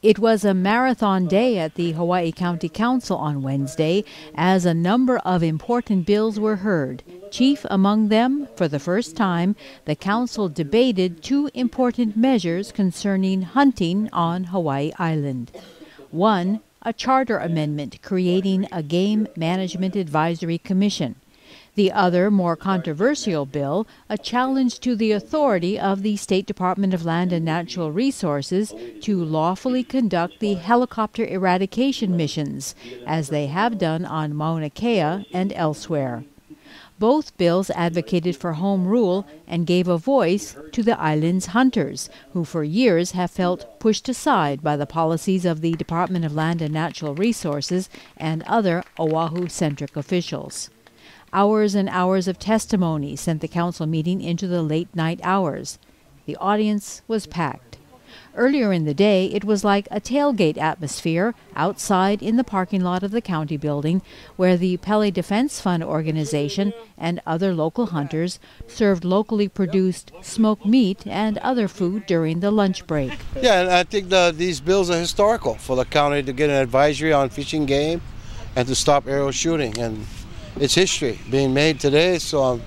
It was a marathon day at the Hawaii County Council on Wednesday as a number of important bills were heard. Chief among them, for the first time, the council debated two important measures concerning hunting on Hawaii Island. One, a charter amendment creating a Game Management Advisory Commission. The other, more controversial bill, a challenge to the authority of the State Department of Land and Natural Resources to lawfully conduct the helicopter eradication missions, as they have done on Mauna Kea and elsewhere. Both bills advocated for home rule and gave a voice to the island's hunters, who for years have felt pushed aside by the policies of the Department of Land and Natural Resources and other Oahu-centric officials. Hours and hours of testimony sent the council meeting into the late night hours. The audience was packed. Earlier in the day, it was like a tailgate atmosphere outside in the parking lot of the county building, where the Pele Defense Fund organization and other local hunters served locally produced smoked meat and other food during the lunch break. Yeah, and I think these bills are historical for the county to get an advisory on fishing game and to stop arrow shooting. And it's history being made today, so I'm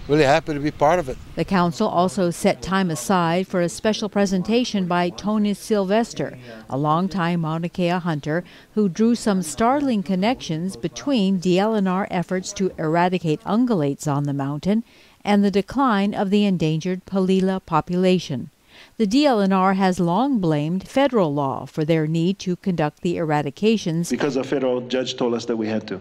really happy to be part of it. The council also set time aside for a special presentation by Tony Sylvester, a longtime Mauna Kea hunter who drew some startling connections between DLNR efforts to eradicate ungulates on the mountain and the decline of the endangered Palila population. The DLNR has long blamed federal law for their need to conduct the eradications because a federal judge told us that we had to.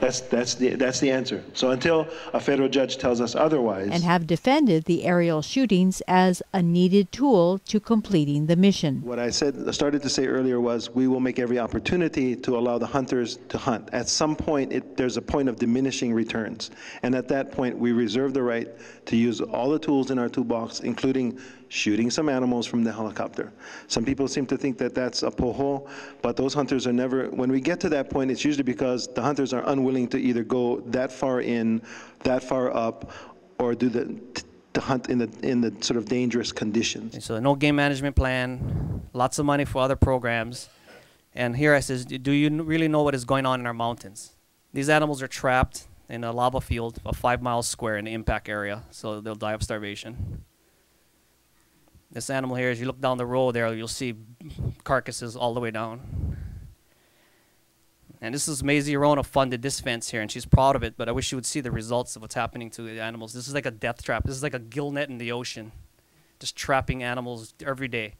That's the answer. So until a federal judge tells us otherwise. And have defended the aerial shootings as a needed tool to completing the mission. What I started to say earlier was we will make every opportunity to allow the hunters to hunt. At some point, there's a point of diminishing returns. And at that point, we reserve the right to use all the tools in our toolbox, including shooting some animals from the helicopter. Some people seem to think that that's a poho, but those hunters are never, when we get to that point, it's usually because the hunters are unwilling to either go that far in, that far up, or do the hunt in the sort of dangerous conditions. So no game management plan, lots of money for other programs. And here I says, do you really know what is going on in our mountains? These animals are trapped in a lava field of 5 miles square in the impact area, so they'll die of starvation. This animal here, as you look down the road there, you'll see carcasses all the way down. And this is Maisie Arona funded this fence here, and she's proud of it, but I wish you would see the results of what's happening to the animals. This is like a death trap. This is like a gill net in the ocean, just trapping animals every day.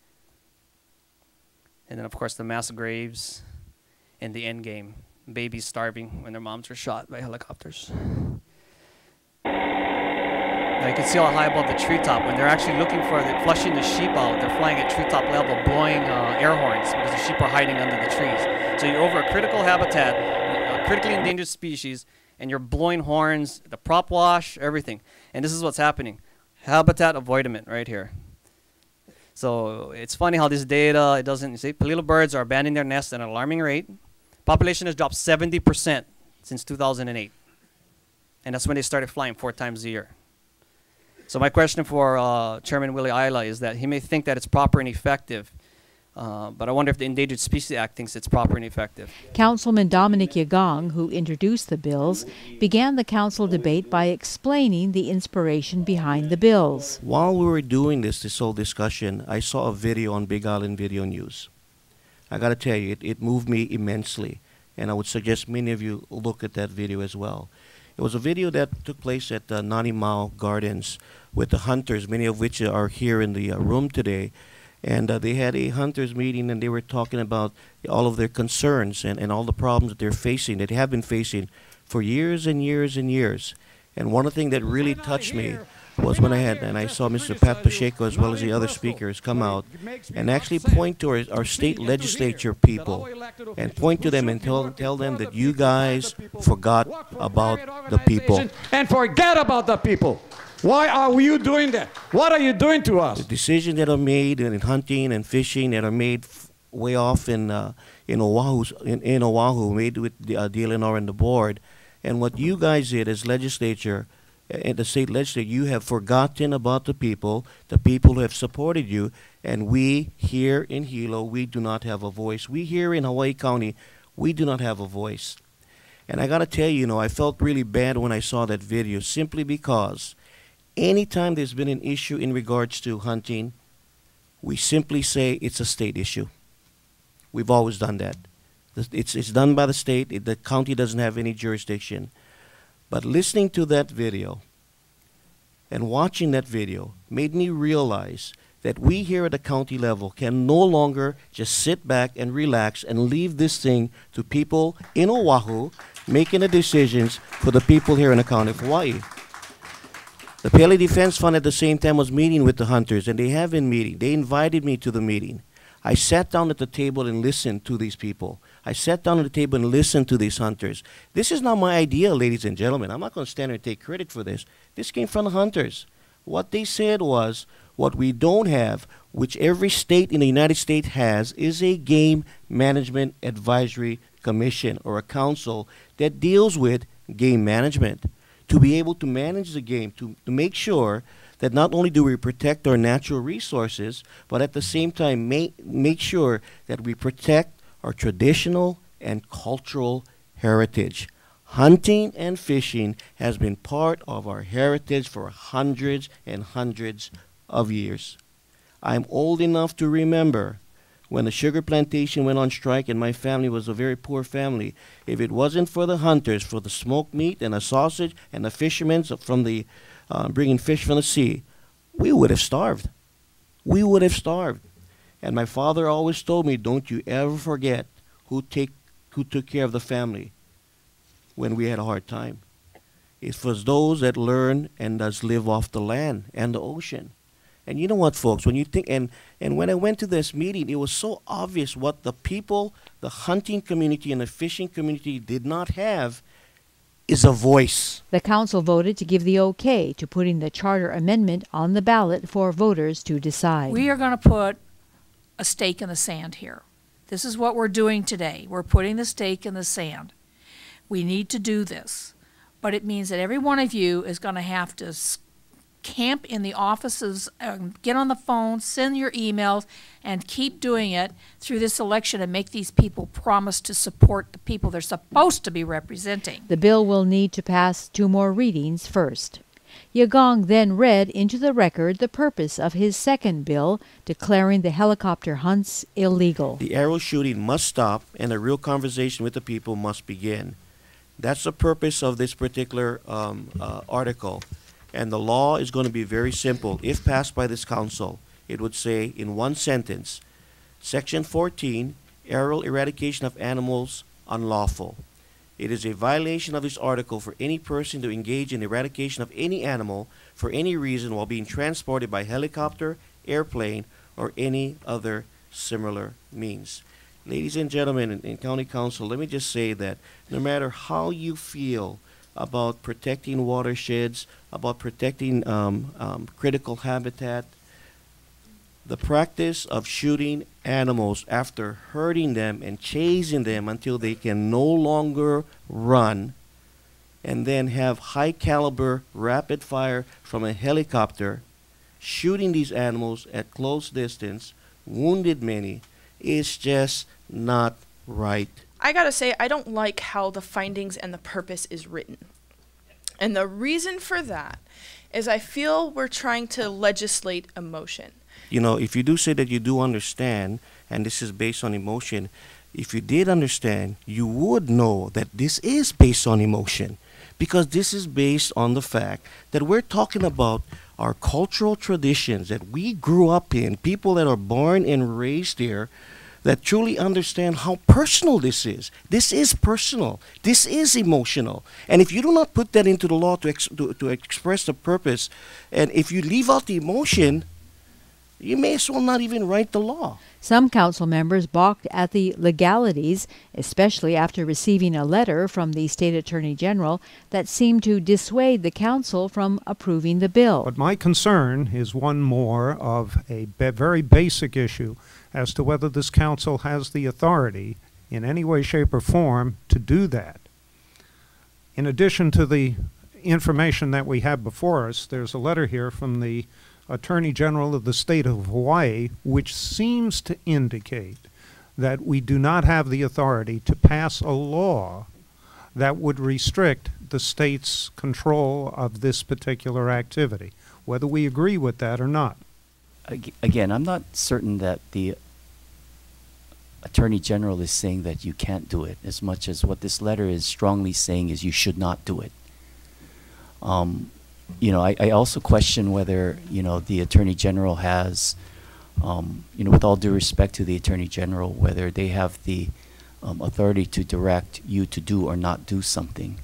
And then, of course, the mass graves and the end game. Babies starving when their moms were shot by helicopters. Now you can see how high above the treetop, when they're actually looking for flushing the sheep out, they're flying at treetop level, blowing air horns because the sheep are hiding under the trees. So you're over a critical habitat, a critically endangered species, and you're blowing horns, the prop wash, everything. And this is what's happening. Habitat avoidment right here. So it's funny how this data, it doesn't, you see, Palila birds are abandoning their nests at an alarming rate. Population has dropped 70% since 2008. And that's when they started flying 4 times a year. So my question for Chairman Willie Aila is that he may think that it's proper and effective, but I wonder if the Endangered Species Act thinks it's proper and effective. Councilman Dominic Yagong, who introduced the bills, began the council debate by explaining the inspiration behind the bills. While we were doing this whole discussion, I saw a video on Big Island Video News. I got to tell you, it moved me immensely, and I would suggest many of you look at that video as well. It was a video that took place at Nanimau Gardens with the hunters, many of which are here in the room today. And they had a hunters meeting, and they were talking about all of their concerns and all the problems that they're facing, that they have been facing for years and years and years. And one of the things that really touched me was when I saw Mr. Pat Pacheco as well as the other speakers come out and actually point to our state legislature people and point to them and tell them that you guys forgot about the people. And forget about the people. Why are you doing that? What are you doing to us? The decisions that are made in hunting and fishing that are made way off in Oahu, made with the DLNR and the board, and what you guys did as legislature in the state legislature, you have forgotten about the people who have supported you, and we here in Hilo, we do not have a voice. We here in Hawaii County, we do not have a voice. And I gotta tell you, you know, I felt really bad when I saw that video, simply because anytime there's been an issue in regards to hunting, we simply say it's a state issue. We've always done that. It's done by the state. The county doesn't have any jurisdiction. But listening to that video and watching that video made me realize that we here at the county level can no longer just sit back and relax and leave this thing to people in Oahu making the decisions for the people here in the county of Hawaii. The Pele Defense Fund at the same time was meeting with the hunters, and they have been meeting. They invited me to the meeting. I sat down at the table and listened to these people. I sat down at the table and listened to these hunters. This is not my idea, ladies and gentlemen. I'm not going to stand here and take credit for this. This came from the hunters. What they said was, what we don't have, which every state in the United States has, is a Game Management Advisory Commission, or a council that deals with game management, to be able to manage the game, to make sure that not only do we protect our natural resources, but at the same time make sure that we protect our traditional and cultural heritage. Hunting and fishing has been part of our heritage for hundreds and hundreds of years. I'm old enough to remember when the sugar plantation went on strike, and my family was a very poor family. If it wasn't for the hunters, for the smoked meat and the sausage, and the fishermen from the bringing fish from the sea, we would have starved. We would have starved. And my father always told me, don't you ever forget who took care of the family when we had a hard time. It was those that learn and does live off the land and the ocean. And you know what, folks, when you think, and when I went to this meeting, it was so obvious what the people, the hunting community and the fishing community did not have is a voice. The council voted to give the okay to putting the charter amendment on the ballot for voters to decide. We are going to put a stake in the sand here. This is what we're doing today. We're putting the stake in the sand. We need to do this. But it means that every one of you is going to have to camp in the offices, get on the phone, send your emails, and keep doing it through this election and make these people promise to support the people they're supposed to be representing. The bill will need to pass 2 more readings first. Yagong then read into the record the purpose of his second bill, declaring the helicopter hunts illegal. The arrow shooting must stop, and a real conversation with the people must begin. That's the purpose of this particular article. And the law is going to be very simple. If passed by this council, it would say in one sentence, Section 14, aerial eradication of animals unlawful. It is a violation of this article for any person to engage in eradication of any animal for any reason while being transported by helicopter, airplane, or any other similar means. Ladies and gentlemen in County Council, let me just say that no matter how you feel about protecting watersheds, about protecting critical habitat, the practice of shooting animals after hurting them and chasing them until they can no longer run, and then have high caliber rapid fire from a helicopter, shooting these animals at close distance, wounded many, is just not right. I gotta say, I don't like how the findings and the purpose is written. And the reason for that is I feel we're trying to legislate emotion. You know, if you do say that you do understand, and this is based on emotion, if you did understand, you would know that this is based on emotion. Because this is based on the fact that we're talking about our cultural traditions that we grew up in, people that are born and raised here, that truly understand how personal this is. This is personal. This is emotional. And if you do not put that into the law to express the purpose, and if you leave out the emotion, you may as well not even write the law. Some council members balked at the legalities, especially after receiving a letter from the State Attorney General that seemed to dissuade the council from approving the bill. But my concern is one more of a very basic issue as to whether this council has the authority in any way, shape, or form to do that. In addition to the information that we have before us, there's a letter here from the Attorney General of the state of Hawaii, which seems to indicate that we do not have the authority to pass a law that would restrict the state's control of this particular activity, whether we agree with that or not. Again, I'm not certain that the Attorney General is saying that you can't do it, as much as what this letter is strongly saying is you should not do it. You know, I also question whether, you know, the Attorney General has, you know, with all due respect to the Attorney General, whether they have the authority to direct you to do or not do something,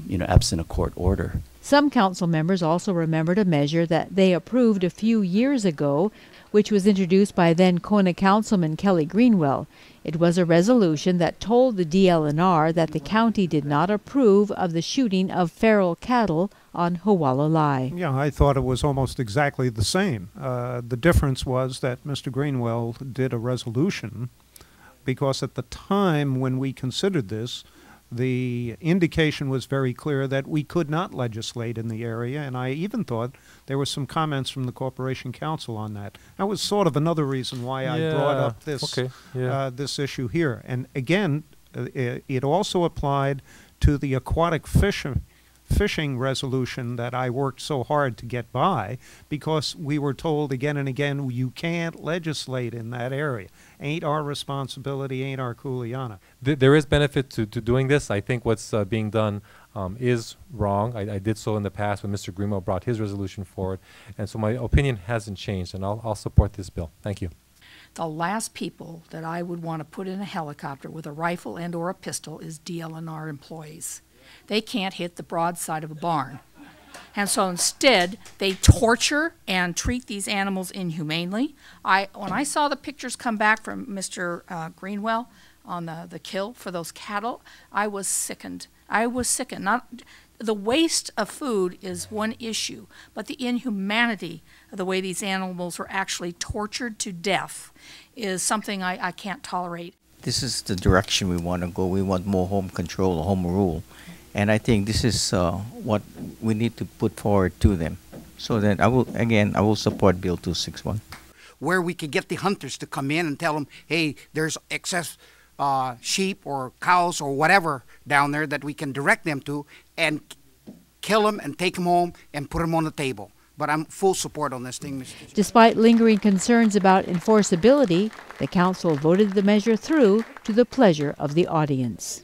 you know, absent a court order. Some council members also remembered a measure that they approved a few years ago, which was introduced by then Kona Councilman Kelly Greenwell. It was a resolution that told the DLNR that the county did not approve of the shooting of feral cattle on Hualalai. Yeah, I thought it was almost exactly the same. The difference was that Mr. Greenwell did a resolution because at the time when we considered this, the indication was very clear that we could not legislate in the area, and I even thought there were some comments from the Corporation Council on that. That was sort of another reason why I brought up this, this issue here. And again, it also applied to the aquatic fishing resolution that I worked so hard to get by, because we were told again and again, you can't legislate in that area. Ain't our responsibility, ain't our kuleana. There is benefit to doing this. I think what's being done is wrong. I did so in the past when Mr. Greenwell brought his resolution forward, and so my opinion hasn't changed, and I'll support this bill. Thank you. The last people that I would want to put in a helicopter with a rifle and or a pistol is DLNR employees. They can't hit the broadside of a barn. And so instead, they torture and treat these animals inhumanely. When I saw the pictures come back from Mr. Greenwell on the kill for those cattle, I was sickened. I was sickened. The waste of food is one issue, but the inhumanity of the way these animals were actually tortured to death is something I can't tolerate. This is the direction we want to go. We want more home control or home rule. And I think this is what we need to put forward to them. So that I will support Bill 261. Where we could get the hunters to come in and tell them, hey, there's excess sheep or cows or whatever down there that we can direct them to and kill them and take them home and put them on the table. But I'm full support on this thing, Mr. Chair. Despite lingering concerns about enforceability, the council voted the measure through to the pleasure of the audience.